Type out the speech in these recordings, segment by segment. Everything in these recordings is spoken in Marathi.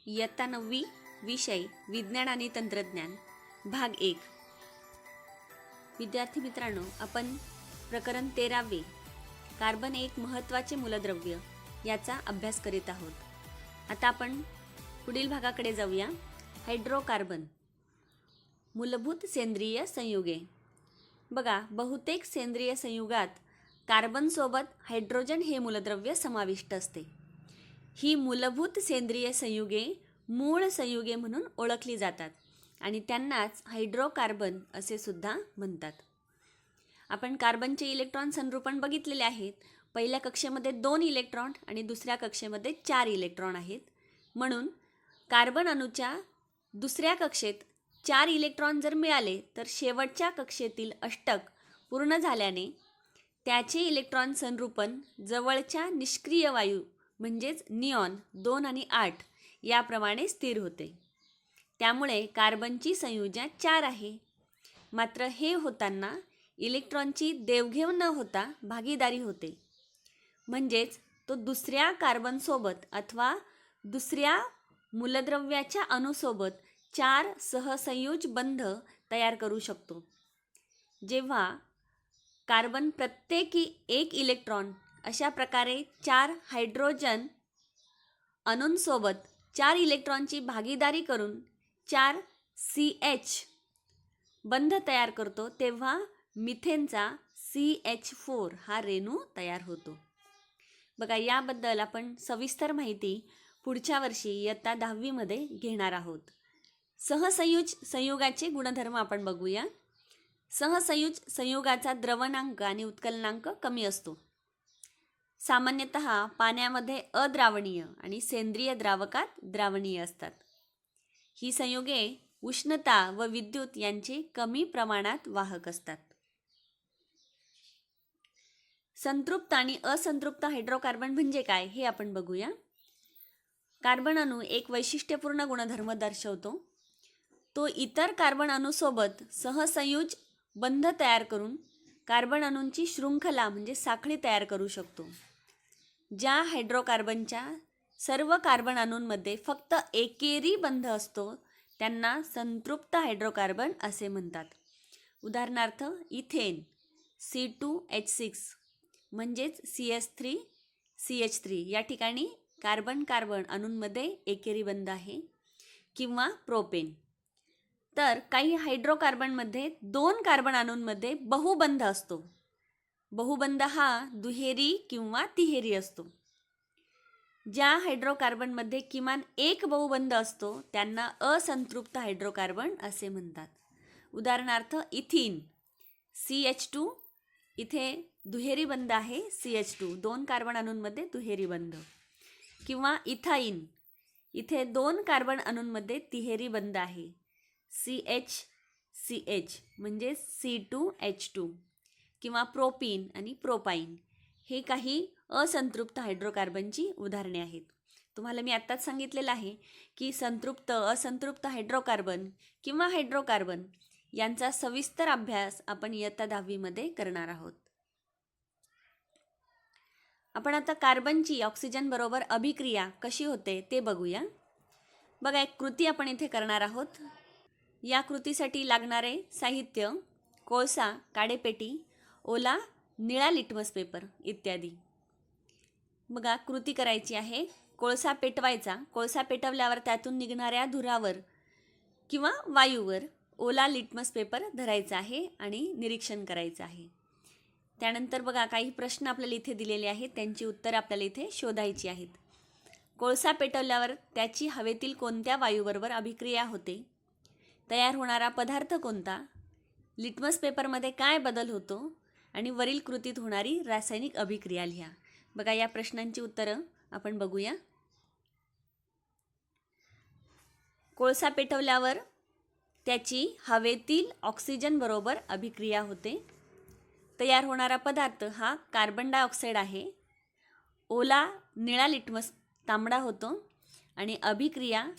इयत्ता 9वी विषय विज्ञान आणि तंत्रज्ञान भाग 1. विद्यार्थी मित्रांनो, आपण प्रकरण 13वे कार्बन एक महत्त्वाचे मूलद्रव्य याचा अभ्यास करीत आहोत. आता आपण पुढील भागाकडे जाऊया. हायड्रोकार्बन मूलभूत सेंद्रिय संयुगे. बघा, बहुतेक सेंद्रिय संयुगात कार्बनसोबत हायड्रोजन हे मूलद्रव्य समाविष्ट असते. ही मूलभूत सेंद्रिय संयुगे मूळ संयुगे म्हणून ओळखली जातात आणि त्यांनाच हायड्रोकार्बन असे सुद्धा म्हणतात. आपण कार्बनचे इलेक्ट्रॉन संरूपण बघितलेले आहेत. पहिल्या कक्षेमध्ये 2 इलेक्ट्रॉन आणि दुसऱ्या कक्षेमध्ये 4 इलेक्ट्रॉन आहेत. म्हणून कार्बन अणूच्या दुसऱ्या कक्षेत 4 इलेक्ट्रॉन जर मिळाले तर शेवटच्या कक्षेतील अष्टक पूर्ण झाल्याने त्याचे इलेक्ट्रॉन संरूपण जवळच्या निष्क्रिय वायू म्हणजेच निऑन 2 आणि 8 याप्रमाणे स्थिर होते. त्यामुळे कार्बनची संयुजा 4 आहे. मात्र हे होताना इलेक्ट्रॉनची देवघेव न होता भागीदारी होते. म्हणजेच तो दुसऱ्या कार्बनसोबत अथवा दुसऱ्या मूलद्रव्याच्या अणूसोबत 4 सहसंयुज बंध तयार करू शकतो. जेव्हा कार्बन प्रत्येकी 1 इलेक्ट्रॉन अशा प्रकारे 4 हायड्रोजन अणूंसोबत 4 इलेक्ट्रॉनची भागीदारी करून 4 CH बंध तयार करतो, तेव्हा मिथेनचा CH4 हा रेणू तयार होतो. बघा, याबद्दल आपण सविस्तर माहिती पुढच्या वर्षी इयत्ता 10वी मध्ये घेणार आहोत. सहसंयुज संयुगाचे गुणधर्म आपण बघूया. सहसंयुज संयुगाचा द्रवणांक आणि उत्कलनांक कमी असतो. सामान्यतः पाण्यामध्ये अद्रावणीय आणि सेंद्रिय द्रावकात द्रावणीय असतात. ही संयुगे उष्णता व विद्युत यांचे कमी प्रमाणात वाहक असतात. संतृप्त आणि असंतृप्त हायड्रोकार्बन म्हणजे काय हे आपण बघूया. कार्बन अणू एक वैशिष्ट्यपूर्ण गुणधर्म दर्शवतो. तो इतर कार्बन अणूसोबत सहसंयुज बंध तयार करून कार्बन अणूंची शृंखला म्हणजे साखळी तयार करू शकतो. ज्या हायड्रोकार्बनच्या सर्व कार्बन अणूंमध्ये फक्त एकेरी बंध असतो त्यांना संतृप्त हायड्रोकार्बन असे म्हणतात. उदाहरणार्थ इथेन C2H6 म्हणजेच CH3CH3 या ठिकाणी कार्बन कार्बन अणूंमध्ये एकेरी बंध आहे. किंवा प्रोपेन. तर काही हायड्रोकार्बनमध्ये 2 कार्बन अणूंमध्ये बहुबंध असतो. बहुबंध हा दुहेरी किंवा तिहेरी असतो. ज्या हायड्रोकार्बनमध्ये किमान 1 बहुबंध असतो त्यांना असंतृप्त हायड्रोकार्बन असे म्हणतात. उदाहरणार्थ इथीन CH2 इथे दुहेरी बंध आहे CH2 2 कार्बन अणूंमध्ये दुहेरी बंध. किंवा इथाईन इथे 2 कार्बन अणूंमध्ये तिहेरी बंध आहे CH म्हणजे C2H2. किंवा प्रोपीन आणि प्रोपाईन हे काही असंतृप्त हायड्रोकार्बनची उदाहरणे आहेत. तुम्हाला मी आत्ताच सांगितलेलं आहे की संतृप्त असंतृप्त हायड्रोकार्बन किंवा हायड्रोकार्बन यांचा सविस्तर अभ्यास आपण इयत्ता 10वी मध्ये करणार आहोत. आपण आता कार्बनची ऑक्सिजन बरोबर अभिक्रिया कशी होते ते बघूया. बघा, एक कृती आपण इथे करणार आहोत. या कृतीसाठी लागणारे साहित्य कोळसा, काडेपेटी, ओला निळा लिटमस पेपर इत्यादी. बघा, कृती करायची आहे. कोळसा पेटवायचा. कोळसा पेटवल्यावर त्यातून निघणाऱ्या धुरावर किंवा वायूवर ओला लिटमस पेपर धरायचा आहे आणि निरीक्षण करायचं आहे. त्यानंतर बघा, काही प्रश्न आपल्याला इथे दिलेले आहेत, त्यांची उत्तरं आपल्याला इथे शोधायची आहेत. कोळसा पेटवल्यावर त्याची हवेतील कोणत्या वायूबरोबर अभिक्रिया होते? तयार होणारा पदार्थ कोणता? लिटमस पेपरमध्ये काय बदल होतो? आणि वरील कृतीत होणारी रासायनिक अभिक्रिया लिहा. बघा, या प्रश्नांची उत्तरं आपण बघूया. कोळसा पेटवल्यावर त्याची हवेतील ऑक्सिजन बरोबर अभिक्रिया होते. तयार होणारा पदार्थ हा कार्बन डायऑक्साईड आहे. ओला निळा लिटमस तांबडा होतो. आणि अभिक्रिया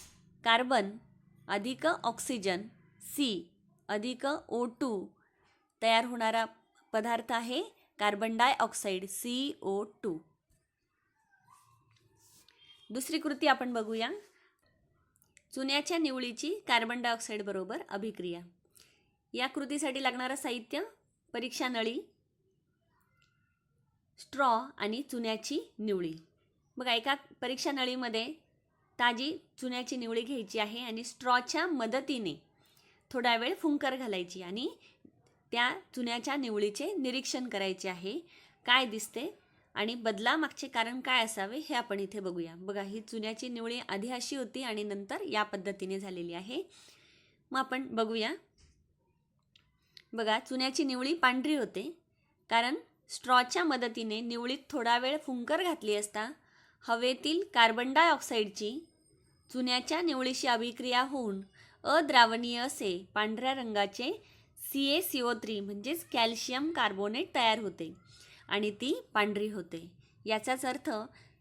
कार्बन अधिक ऑक्सिजन C अधिक O2 तयार होणारा पदार्थ आहे कार्बन डायऑक्साईड CO2. दुसरी कृती आपण बघूया. चुन्याच्या निवळीची कार्बन डायऑक्साईड बरोबर अभिक्रिया. या कृतीसाठी लागणारं साहित्य परीक्षा नळी, स्ट्रॉ आणि चुन्याची निवळी. बघा, एका परीक्षा नळीमध्ये ताजी चुन्याची निवळी घ्यायची आहे आणि स्ट्रॉच्या मदतीने थोडा वेळ फुंकर घालायची आणि त्या चुन्याच्या निवळीचे निरीक्षण करायचे आहे. काय दिसते आणि बदलामागचे कारण काय असावे हे आपण इथे बघूया. बघा, ही चुन्याची निवळी आधी अशी होती आणि नंतर या पद्धतीने झालेली आहे. मग आपण बघूया. बघा, चुन्याची निवळी पांढरी होते कारण स्ट्रॉच्या मदतीने निवळीत थोडा वेळ फुंकर घातली असता हवेतील कार्बन डायऑक्साईडची चुन्याच्या निवळीशी अभिक्रिया होऊन अद्रावणीय असे पांढऱ्या रंगाचे CaCO3 म्हणजेच कॅल्शियम कार्बोनेट तयार होते आणि ती पांढरी होते. याचाच अर्थ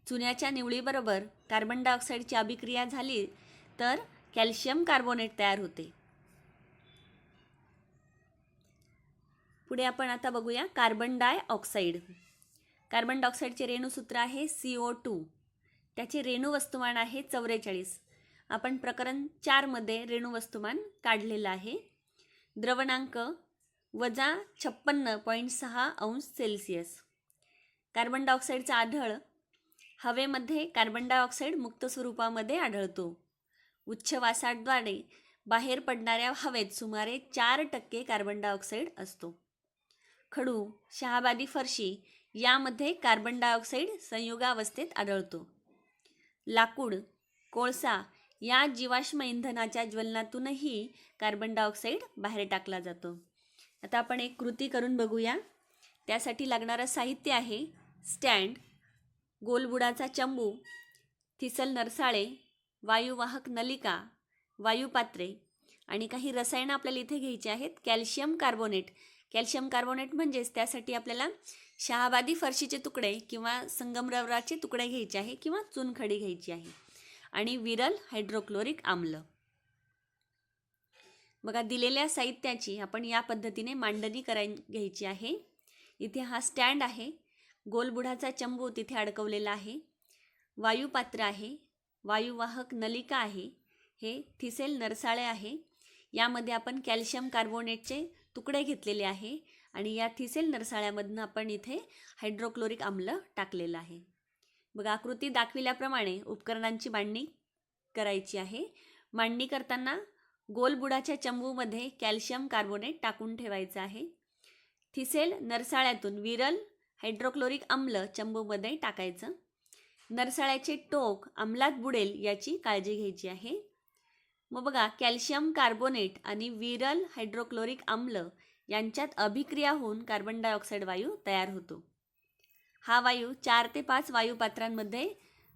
चुन्याच्या निवळीबरोबर कार्बन डायऑक्साईडची अभिक्रिया झाली तर कॅल्शियम कार्बोनेट तयार होते. पुढे आपण आता बघूया कार्बन डायऑक्साईड. कार्बन डायऑक्साईडचे रेणूसूत्र आहे CO2. त्याचे रेणू वस्तुमान आहे 44. आपण प्रकरण 4 मध्ये रेणू वस्तुमान काढलेलं आहे. द्रवणांक -56.6 अंश सेल्सिअस. कार्बन डायऑक्साईडचा आढळ हवेमध्ये कार्बन डायऑक्साईड मुक्त स्वरूपामध्ये आढळतो. उच्छवासाद्वारे बाहेर पडणाऱ्या हवेत सुमारे 4% कार्बन डायऑक्साईड असतो. खडू, शहाबादी फरशी यामध्ये कार्बन डायऑक्साईड संयुगावस्थेत आढळतो. लाकूड, कोळसा या जीवाश्म इंधनाच्या ज्वलनातूनही कार्बन डायऑक्साईड बाहेर टाकला जातो. आता आपण एक कृती करून बघूया. त्यासाठी लागणारं साहित्य आहे स्टँड, गोलबुडाचा चंबू, थिसल नरसाळे, वायुवाहक नलिका, वायुपात्रे आणि काही रसायनं आपल्याला इथे घ्यायची आहेत. Calcium carbonate. कॅल्शियम कार्बोनेट म्हणजेच त्यासाठी आपल्याला शहाबादी फरशीचे तुकडे किंवा संगमरवराचे तुकडे घ्यायचे आहे किंवा चुनखडी घ्यायची आहे आणि विरल हायड्रोक्लोरिक आम्ल. बघा, दिलेल्या साहित्याची आपण या पद्धतीने मांडणी घ्यायची आहे. इथे हा स्टँड आहे, गोलबुडाचा चंबू तिथे अडकवलेला आहे, वायुपात्र आहे, वायुवाहक नलिका आहे, हे थिसेल नरसाळे आहे. यामध्ये आपण कॅल्शियम कार्बोनेटचे तुकडे घेतलेले आहे आणि या थिसेल नरसाळ्यामधून आपण इथे हायड्रोक्लोरिक आम्ल टाकलेलं आहे. बघा, आकृती दाखविल्याप्रमाणे उपकरणांची मांडणी करायची आहे. मांडणी करताना गोलबुडाच्या चंबूमध्ये कॅल्शियम कार्बोनेट टाकून ठेवायचं आहे. थिसेल नरसाळ्यातून विरल हायड्रोक्लोरिक आम्ल चंबूमध्ये टाकायचं. नरसाळ्याचे टोक आम्लात बुडेल याची काळजी घ्यायची आहे. मग बघा, कॅल्शियम कार्बोनेट आणि विरल हायड्रोक्लोरिक आम्ल यांच्यात अभिक्रिया होऊन कार्बन डायऑक्साईड वायू तयार होतो. हा वायू 4 ते 5 वायुपात्रांमध्ये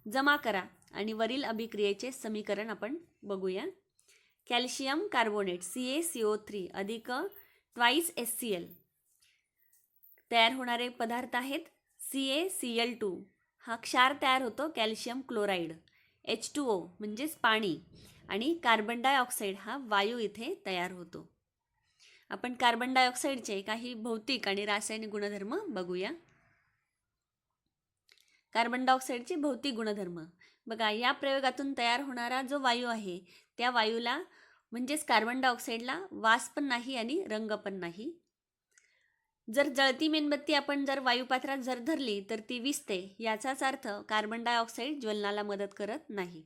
जमा करा आणि वरील अभिक्रियेचे समीकरण आपण बघूया. कॅल्शियम कार्बोनेट CaCO3 अधिक ट्वाइस HCl. तयार होणारे पदार्थ आहेत CaCl2. हा क्षार तयार होतो, कॅल्शियम क्लोराईड. H2O म्हणजेच पाणी आणि कार्बन डायऑक्साईड हा वायू इथे तयार होतो. आपण कार्बन डायऑक्साईडचे काही भौतिक आणि रासायनिक गुणधर्म बघूया. कार्बन डायऑक्साईडचे भौतिक गुणधर्म. बघा, या प्रयोगातून तयार होणारा जो वायू आहे त्या वायूला म्हणजेच कार्बन डायऑक्साईडला वास पण नाही आणि रंग पण नाही. जर जळती मेणबत्ती आपण जर वायुपात्रात जर धरली तर ती विझते. याचाच अर्थ कार्बन डायऑक्साईड ज्वलनाला मदत करत नाही.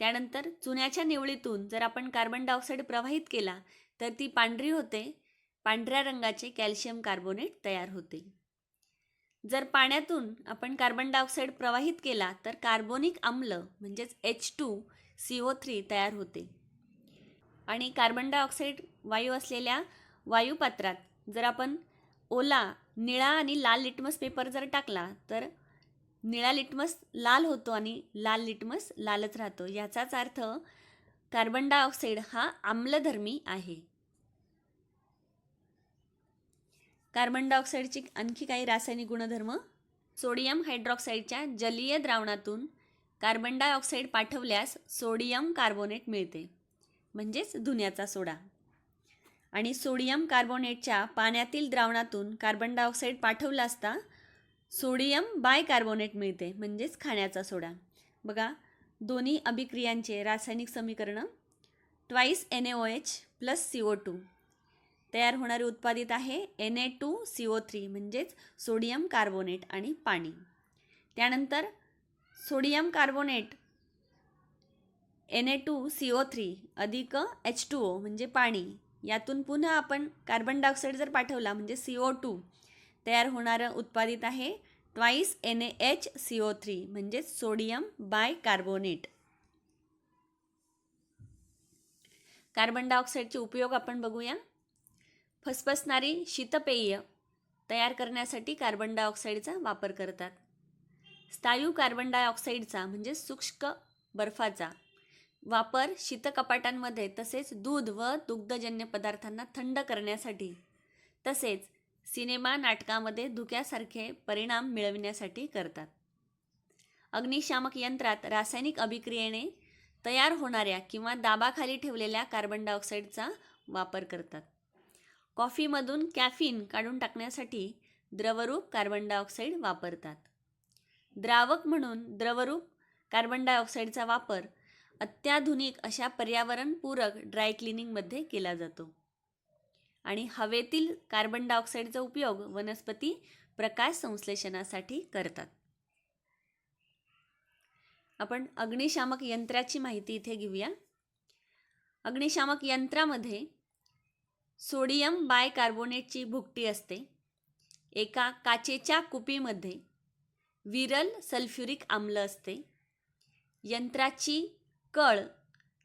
त्यानंतर चुन्याच्या निवळीतून जर आपण कार्बन डायऑक्साईड प्रवाहित केला तर ती पांढरी होते. पांढऱ्या रंगाचे कॅल्शियम कार्बोनेट तयार होते. जर पाण्यातून आपण कार्बन डायऑक्साईड प्रवाहित केला तर कार्बोनिक आम्ल म्हणजेच H2CO3 तयार होते. आणि कार्बन डायऑक्साईड वायू असलेल्या वायुपात्रात जर आपण ओला, निळा आणि लाल लिटमस पेपर जर टाकला तर निळा लिटमस लाल होतो आणि लाल लिटमस लालच राहतो. याचाच अर्थ कार्बन डायऑक्साईड हा आम्लधर्मी आहे. कार्बन डायऑक्साईडची आणखी काही रासायनिक गुणधर्म. सोडियम हायड्रॉक्साईडच्या जलीय द्रावणातून कार्बन डायऑक्साईड पाठवल्यास सोडियम कार्बोनेट मिळते म्हणजेच धुन्याचा सोडा. आणि सोडियम कार्बोनेटच्या पाण्यातील द्रावणातून कार्बन डायऑक्साईड पाठवला असता सोडियम बायकार्बोनेट मिळते म्हणजेच खाण्याचा सोडा. बघा, दोन्ही अभिक्रियांचे रासायनिक समीकरण 2 NaOH प्लस CO2 तयार होणारे उत्पादित आहे Na2CO3 म्हणजेच सोडियम कार्बोनेट आणि पाणी. त्यानंतर सोडियम कार्बोनेट Na2CO3 अधिक H2O म्हणजे पाणी, यातून पुन्हा आपण कार्बन डायऑक्साईड जर पाठवला म्हणजे CO2 तयार होणारं उत्पादित आहे 2 NaHCO3 म्हणजेच सोडियम बायकार्बोनेट. कार्बन डायऑक्साईडचे उपयोग आपण बघूया. फसफसणारी शीतपेय तयार करण्यासाठी कार्बन डायऑक्साईडचा वापर करतात. स्थायू कार्बन डायऑक्साईडचा म्हणजे शुष्क बर्फाचा वापर शीतकपाटांमध्ये तसेच दूध व दुग्धजन्य पदार्थांना थंड करण्यासाठी तसेच सिनेमा नाटकामध्ये धुक्यासारखे परिणाम मिळविण्यासाठी करतात. अग्निशामक यंत्रात रासायनिक अभिक्रियेने तयार होणाऱ्या किंवा दाबाखाली ठेवलेल्या कार्बन डायऑक्साईडचा वापर करतात. कॉफीमधून कॅफीन काढून टाकण्यासाठी द्रवरूप कार्बन डायऑक्साईड वापरतात. द्रावक म्हणून द्रवरूप कार्बन डायऑक्साईडचा वापर अत्याधुनिक अशा पर्यावरणपूरक ड्राय क्लिनिंगमध्ये केला जातो. आणि हवेतील कार्बन डायऑक्साईडचा उपयोग वनस्पती प्रकाश संश्लेषणासाठी करतात. आपण अग्निशामक यंत्राची माहिती इथे घेऊया. अग्निशामक यंत्रामध्ये सोडियम बायकार्बोनेटची भुकटी असते. एका काचेच्या कुपीमध्ये विरल सल्फ्युरिक आम्ल असते. यंत्राची कळ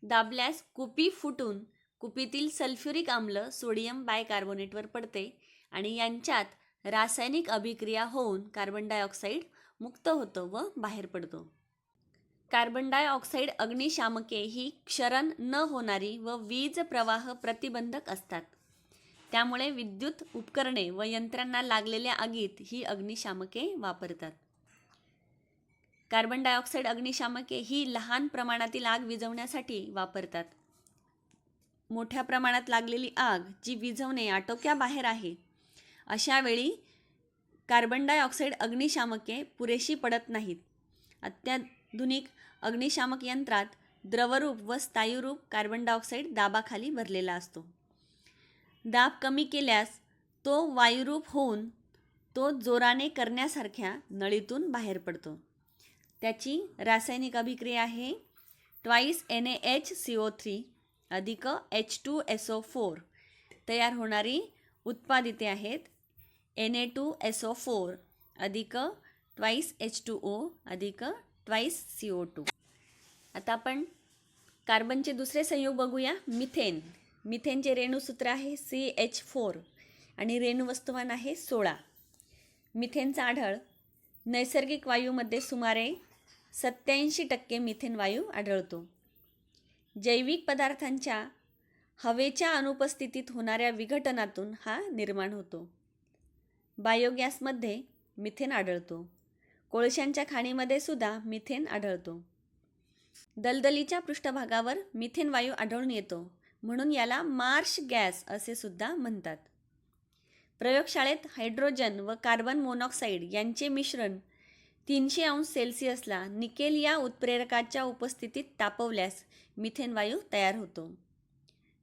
दाबल्यास कुपी फुटून कुपीतील सल्फ्युरिक आम्ल सोडियम बायकार्बोनेटवर पडते आणि यांच्यात रासायनिक अभिक्रिया होऊन कार्बन डायऑक्साईड मुक्त होतो व बाहेर पडतो. कार्बन डायऑक्साईड अग्निशामके ही क्षरण न होणारी व वीज प्रवाह प्रतिबंधक असतात. त्यामुळे विद्युत उपकरणे व यंत्रांना लागलेल्या आगीत ही अग्निशामके वापरतात. कार्बन डायऑक्साईड अग्निशामके ही लहान प्रमाणातील आग विझवण्यासाठी वापरतात. मोठ्या प्रमाणात लागलेली आग जी विझवणे आटोक्याबाहेर आहे अशा वेळी कार्बन डायऑक्साईड अग्निशामके पुरेशी पडत नाहीत. अत्याधुनिक अग्निशामक यंत्रात द्रवरूप व स्थायूरूप कार्बन डायऑक्साईड दाबाखाली भरलेला असतो. दाब कमी केल्यास तो वायुरूप होऊन तो जोराने करण्यासारख्या नळीतून बाहेर पडतो. त्याची रासायनिक अभिक्रिया आहे 2 NaHCO3 अधिक H2SO4 तयार होणारी उत्पादिते आहेत Na2SO4 अधिक 2 H2O अधिक 2 CO2. आता आपण कार्बनचे दुसरे संयोग बघूया. मिथेन. मिथेनचे रेणुसूत्र आहे CH4 आणि रेणुवस्तुमान आहे 16. मिथेनचा आढळ नैसर्गिक वायूमध्ये सुमारे 87% मिथेन वायू आढळतो. जैविक पदार्थांच्या हवेच्या अनुपस्थितीत होणाऱ्या विघटनातून हा निर्माण होतो. बायोगॅसमध्ये मिथेन आढळतो. कोळशांच्या खाणीमध्ये सुद्धा मिथेन आढळतो. दलदलीच्या पृष्ठभागावर मिथेन वायू आढळून येतो म्हणून याला मार्श गॅस असे सुद्धा म्हणतात. प्रयोगशाळेत हायड्रोजन व कार्बन मोनॉक्साईड यांचे मिश्रण 300 अंश सेल्सिअसला निकेल या उत्प्रेरकाच्या उपस्थितीत तापवल्यास मिथेन वायू तयार होतो.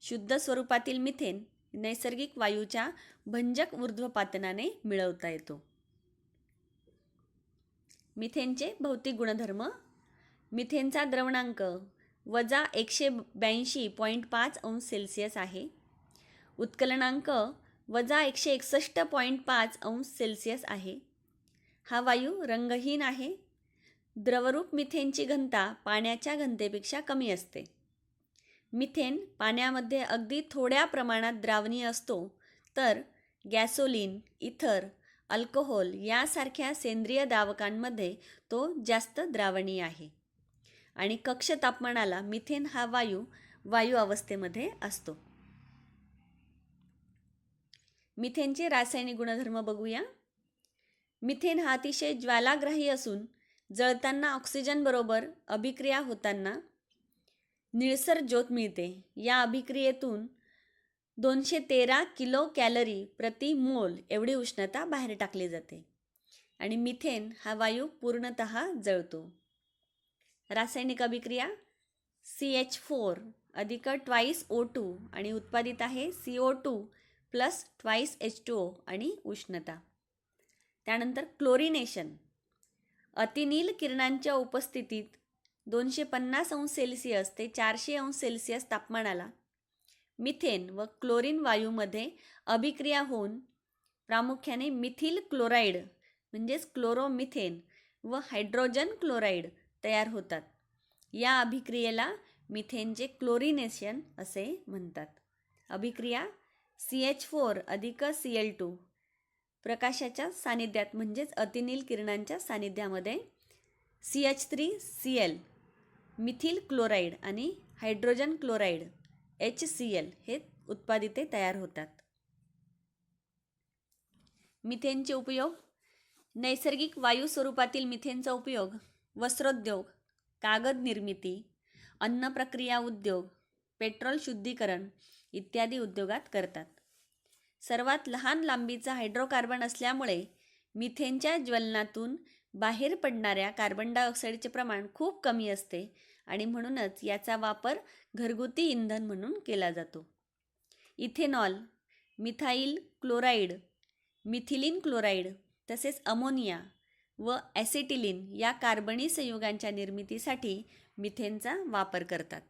शुद्ध स्वरूपातील मिथेन नैसर्गिक वायूच्या भंजक ऊर्ध्वपातनाने मिळवता येतो. मिथेनचे भौतिक गुणधर्म. मिथेनचा द्रवणांक वजा 182.5 अंश सेल्सिअस आहे. उत्कलनांक वजा 161.5 अंश सेल्सिअस आहे. हा वायू रंगहीन आहे. द्रवरूप मिथेनची घनता पाण्याच्या घनतेपेक्षा कमी असते. मिथेन पाण्यामध्ये अगदी थोड्या प्रमाणात द्रावणीय असतो तर गॅसोलीन, इथर, अल्कोहोल यासारख्या सेंद्रिय द्रावकांमध्ये तो जास्त द्रावणीय आहे आणि कक्ष तापमानाला मिथेन हा वायू अवस्थेमध्ये असतो. मिथेनचे रासायनिक गुणधर्म बघूया. मिथेन हा अतिशय ज्वालाग्राही असून जळताना ऑक्सिजनबरोबर अभिक्रिया होताना निळसर ज्योत मिळते. या अभिक्रियेतून 213 किलो कॅलरी प्रति मोल एवढी उष्णता बाहेर टाकली जाते आणि मिथेन हा वायू पूर्णतः जळतो. रासायनिक अभिक्रिया CH4 अधिक ट्वाईस O2 आणि उत्पादित आहे CO2 प्लस ट्वाईस H2O आणि उष्णता. त्यानंतर क्लोरिनेशन. अतिनील किरणांच्या उपस्थितीत 250 अंश सेल्सिअस ते 400 अंश सेल्सिअस तापमानाला मिथेन व क्लोरीन वायूमध्ये अभिक्रिया होऊन प्रामुख्याने मिथिल क्लोराईड म्हणजेच क्लोरोमिथेन व हायड्रोजन क्लोराईड तयार होतात. या अभिक्रियेला मिथेनचे क्लोरिनेशन असे म्हणतात. अभिक्रिया CH4 अधिक Cl2 प्रकाशाच्या सानिध्यात म्हणजेच अतिनील किरणांच्या सानिध्यामध्ये CH3Cl मिथिल क्लोराईड आणि हायड्रोजन क्लोराईड HCl हे उत्पादिते तयार होतात. मिथेनचे उपयोग. नैसर्गिक वायू स्वरूपातील मिथेनचा उपयोग वस्त्रोद्योग, कागद निर्मिती, अन्न प्रक्रिया उद्योग, पेट्रोल शुद्धीकरण इत्यादी उद्योगात करतात. सर्वात लहान लांबीचा हायड्रोकार्बन असल्यामुळे मिथेनच्या ज्वलनातून बाहेर पडणाऱ्या कार्बन डायऑक्साईडचे प्रमाण खूप कमी असते आणि म्हणूनच याचा वापर घरगुती इंधन म्हणून केला जातो. Ethanol, methyl chloride, methylene chloride तसेच अमोनिया व ॲसिटिलीन या कार्बनी संयुगांच्या निर्मितीसाठी मिथेनचा वापर करतात.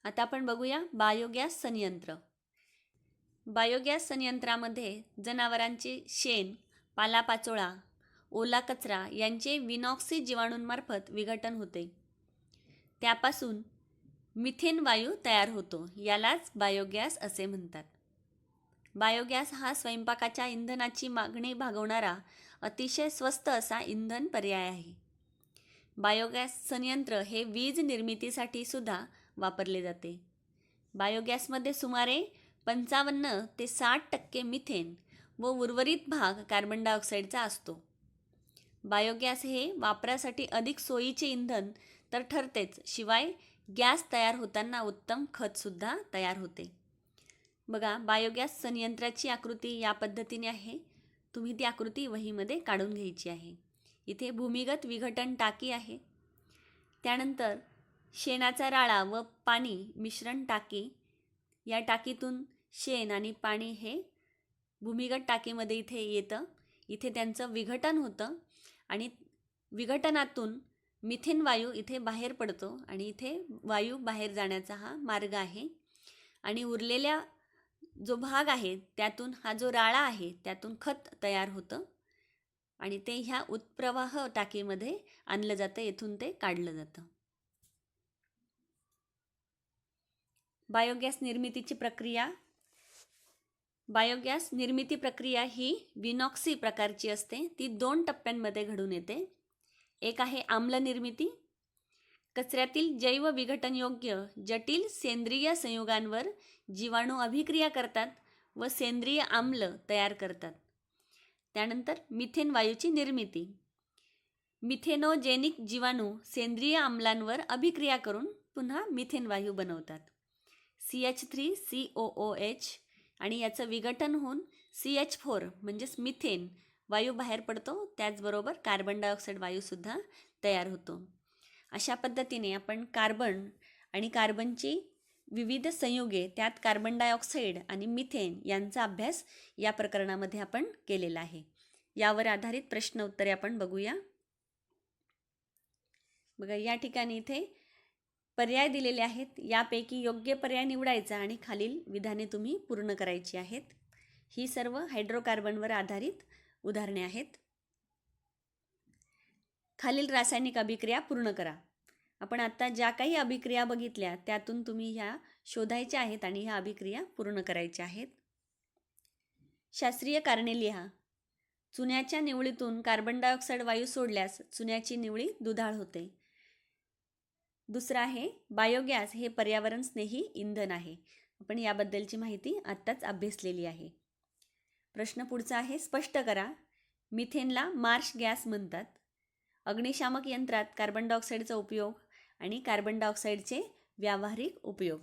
आता आपण बघूया बायोगॅस संयंत्र. बायोगॅस संयंत्रामध्ये जनावरांचे शेण, पालापाचोळा, ओला कचरा यांचे विनॉक्सी जीवाणूंमार्फत विघटन होते. त्यापासून मिथेन वायू तयार होतो. यालाच बायोगॅस असे म्हणतात. बायोगॅस हा स्वयंपाकाच्या इंधनाची मागणी भागवणारा अतिशय स्वस्त असा इंधन पर्याय आहे. बायोगॅस संयंत्र हे वीज निर्मितीसाठी सुद्धा वापरले जाते. बायोगॅसमध्ये सुमारे 55 ते 60% मिथेन व उर्वरित भाग कार्बन डायऑक्साईडचा असतो. बायोगॅस हे वापरासाठी अधिक सोयीचे इंधन तर ठरतेच, शिवाय गॅस तयार होताना उत्तम खतसुद्धा तयार होते. बघा, बायोगॅस संयंत्राची आकृती या पद्धतीने आहे. तुम्ही ती आकृती वहीमध्ये काढून घ्यायची आहे. इथे भूमिगत विघटन टाकी आहे. त्यानंतर शेणाचा राळा व पाणी मिश्रण टाकी. या टाकीतून शेण आणि पाणी हे भूमिगत टाकीमध्ये इथे येतं. इथे त्यांचं विघटन होतं आणि विघटनातून मिथेन वायू इथे बाहेर पडतो आणि इथे वायू बाहेर जाण्याचा हा मार्ग आहे. आणि उरलेल्या जो भाग आहे त्यातून हा जो राळा आहे त्यातून खत तयार होतं आणि ते ह्या उत्प्रवाह टाकीमध्ये आणलं जातं. येथून ते काढलं जातं. बायोगॅस निर्मितीची प्रक्रिया. बायोगॅस निर्मिती प्रक्रिया ही विनॉक्सी प्रकारची असते. ती 2 टप्प्यांमध्ये घडून येते. एक आहे आम्ल निर्मिती. कचऱ्यातील जैव विघटनयोग्य जटिल सेंद्रिय संयुगांवर जीवाणू अभिक्रिया करतात व सेंद्रिय आम्ल तयार करतात. त्यानंतर मिथेन वायूची निर्मिती. मिथेनोजेनिक जीवाणू सेंद्रिय आम्लांवर अभिक्रिया करून पुन्हा मिथेन वायू बनवतात. CH3COOH आणि याचं विघटन होऊन CH4 म्हणजेच मिथेन वायू बाहेर पडतो. त्याचबरोबर कार्बन डायऑक्साईड वायूसुद्धा तयार होतो. अशा पद्धतीने आपण कार्बन आणि कार्बनची विविध संयुगे, त्यात कार्बन डायऑक्साईड आणि मिथेन यांचा अभ्यास या प्रकरणामध्ये आपण केलेला आहे. यावर आधारित प्रश्न उत्तरे आपण बघूया. बघा, या ठिकाणी इथे पर्याय दिलेले आहेत. यापैकी योग्य पर्याय निवडायचा आणि खालील विधाने तुम्ही पूर्ण करायची आहेत. ही सर्व हायड्रोकार्बनवर आधारित उदाहरणे आहेत. खालील रासायनिक अभिक्रिया पूर्ण करा. आपण आता ज्या काही अभिक्रिया बघितल्या त्यातून तुम्ही ह्या शोधायच्या आहेत आणि ह्या अभिक्रिया पूर्ण करायच्या आहेत. शास्त्रीय कारणे लिहा. चुन्याच्या निवळीतून कार्बन डायऑक्साईड वायू सोडल्यास चुन्याची निवळी दुधाळ होते. दुसरं आहे बायोगॅस हे पर्यावरण स्नेही इंधन आहे. आपण याबद्दलची माहिती आत्ताच अभ्यासलेली आहे. प्रश्न पुढचा आहे, स्पष्ट करा. मिथेनला मार्श गॅस म्हणतात. अग्निशामक यंत्रात कार्बन डायऑक्साईडचा उपयोग आणि कार्बन डायऑक्साईडचे व्यावहारिक उपयोग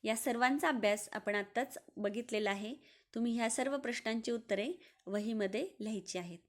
या सर्वांचा अभ्यास आपण आत्ताच बघितलेला आहे. तुम्ही ह्या सर्व प्रश्नांची उत्तरे वहीमध्ये लिहायची आहेत.